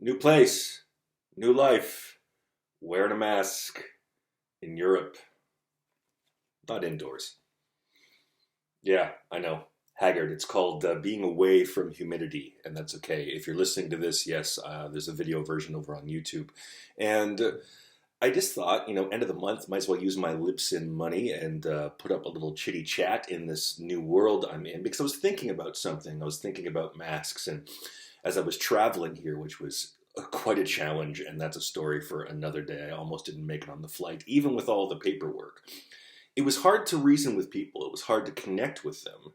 New place, new life, wearing a mask in Europe, not indoors. Yeah, I know. Haggard. It's called being away from humidity, and that's okay. If you're listening to this, yes, there's a video version over on YouTube. And I just thought, end of the month, might as well use my Libsyn money and put up a little chitty chat in this new world I'm in because I was thinking about something. I was thinking about masks, and as I was traveling here, which was quite a challenge, and that's a story for another day. I almost didn't make it on the flight, even with all the paperwork. It was hard to reason with people. It was hard to connect with them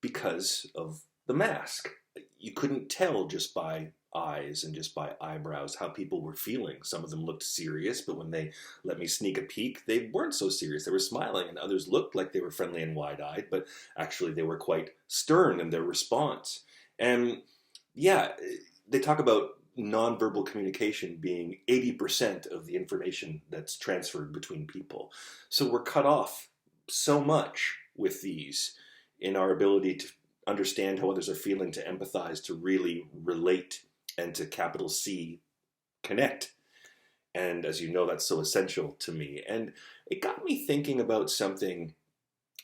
because of the mask. You couldn't tell just by eyes and just by eyebrows how people were feeling. Some of them looked serious, but when they let me sneak a peek, they weren't so serious. They were smiling, and others looked like they were friendly and wide-eyed, but actually they were quite stern in their response. And yeah, they talk about nonverbal communication being 80% of the information that's transferred between people. So we're cut off so much with these in our ability to understand how others are feeling, to empathize, to really relate, and to capital C, connect. And as you know, that's so essential to me. And it got me thinking about something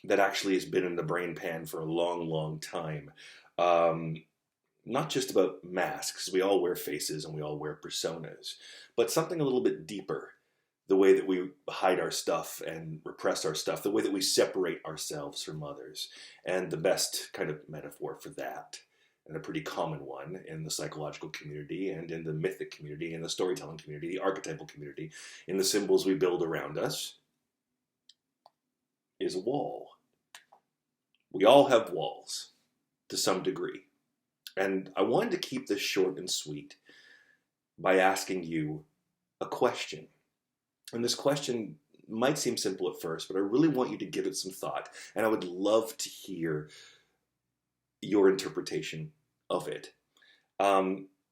that actually has been in the brain pan for a long, long time. Um, Not just about masks, we all wear faces and we all wear personas, but something a little bit deeper. The way that we hide our stuff and repress our stuff, the way that we separate ourselves from others. And the best kind of metaphor for that, and a pretty common one in the psychological community and in the mythic community, in the storytelling community, the archetypal community, in the symbols we build around us, is a wall. We all have walls to some degree. And I wanted to keep this short and sweet by asking you a question. And this question might seem simple at first, but I really want you to give it some thought. And I would love to hear your interpretation of it.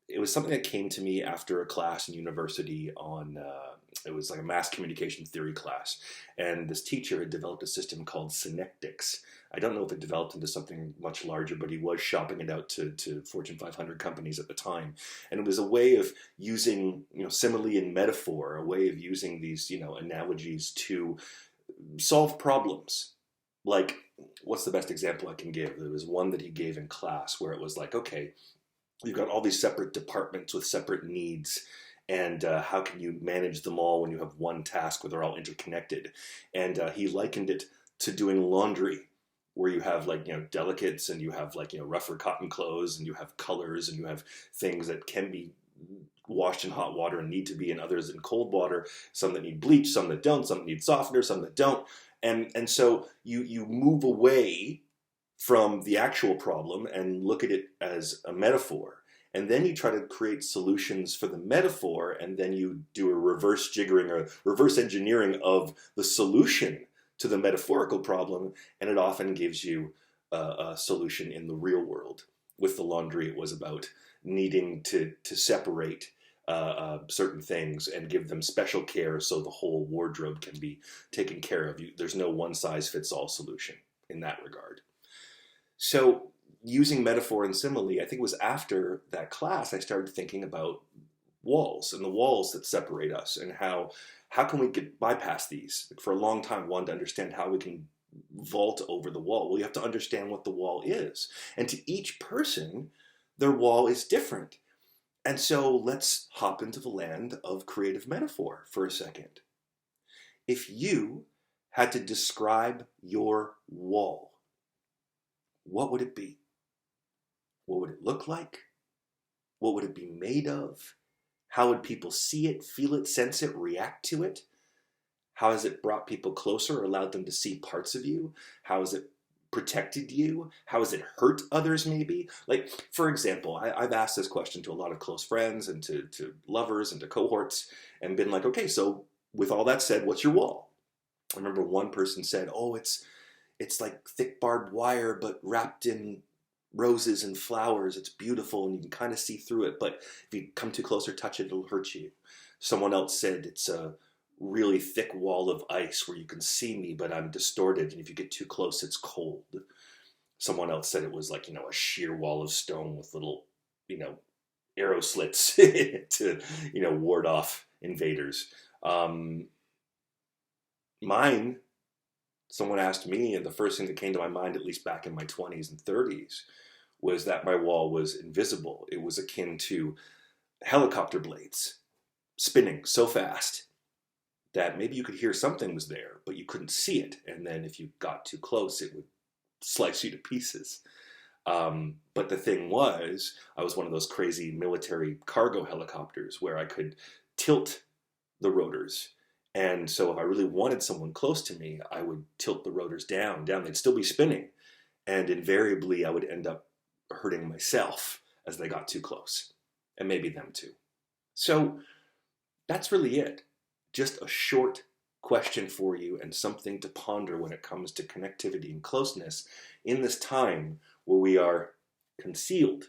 It was something that came to me after a class in university on, it was like a mass communication theory class. And this teacher had developed a system called synectics. I don't know if it developed into something much larger, but he was shopping it out to Fortune 500 companies at the time. And it was a way of using, simile and metaphor, a way of using these, analogies to solve problems. Like, what's the best example I can give? There was one that he gave in class where it was like, okay, you've got all these separate departments with separate needs, and how can you manage them all when you have one task where they're all interconnected? And he likened it to doing laundry, where you have delicates, and you have rougher cotton clothes, and you have colors, and you have things that can be washed in hot water and need to be in others in cold water, some that need bleach, some that don't, some that need softener, some that don't. And so you move away from the actual problem and look at it as a metaphor. And then you try to create solutions for the metaphor, and then you do a reverse jiggering or reverse engineering of the solution to the metaphorical problem, and it often gives you a solution in the real world. With the laundry, it was about needing to separate certain things and give them special care so the whole wardrobe can be taken care of. There's no one-size-fits-all solution in that regard. So using metaphor and simile, I think it was after that class I started thinking about walls and the walls that separate us, and how can we bypass these. For a long time, I wanted to understand how we can vault over the wall. Well, you have to understand what the wall is. And to each person, their wall is different. And so let's hop into the land of creative metaphor for a second. If you had to describe your wall, what would it be? What would it look like? What would it be made of? How would people see it, feel it, sense it, react to it? How has it brought people closer or allowed them to see parts of you? How has it protected you? How has it hurt others maybe? Like, for example, I've asked this question to a lot of close friends and to lovers and to cohorts, and been like, okay, so with all that said, what's your wall? I remember one person said, oh, it's like thick barbed wire, but wrapped in roses and flowers. It's beautiful, and you can kind of see through it, but if you come too close or touch it, it'll hurt you. Someone else said it's a really thick wall of ice where you can see me, but I'm distorted, and if you get too close, it's cold. Someone else said it was like, a sheer wall of stone with little, arrow slits to, ward off invaders. Mine, someone asked me, and the first thing that came to my mind, at least back in my 20s and 30s, was that my wall was invisible. It was akin to helicopter blades spinning so fast that maybe you could hear something was there, but you couldn't see it. And then if you got too close, it would slice you to pieces. But the thing was, I was one of those crazy military cargo helicopters where I could tilt the rotors. And so if I really wanted someone close to me, I would tilt the rotors down. They'd still be spinning. And invariably, I would end up hurting myself as they got too close. And maybe them too. So that's really it. Just a short question for you and something to ponder when it comes to connectivity and closeness in this time where we are concealed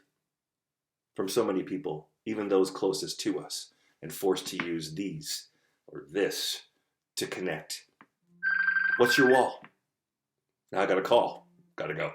from so many people, even those closest to us, and forced to use these or this to connect. What's your wall? Now I got a call. Gotta go.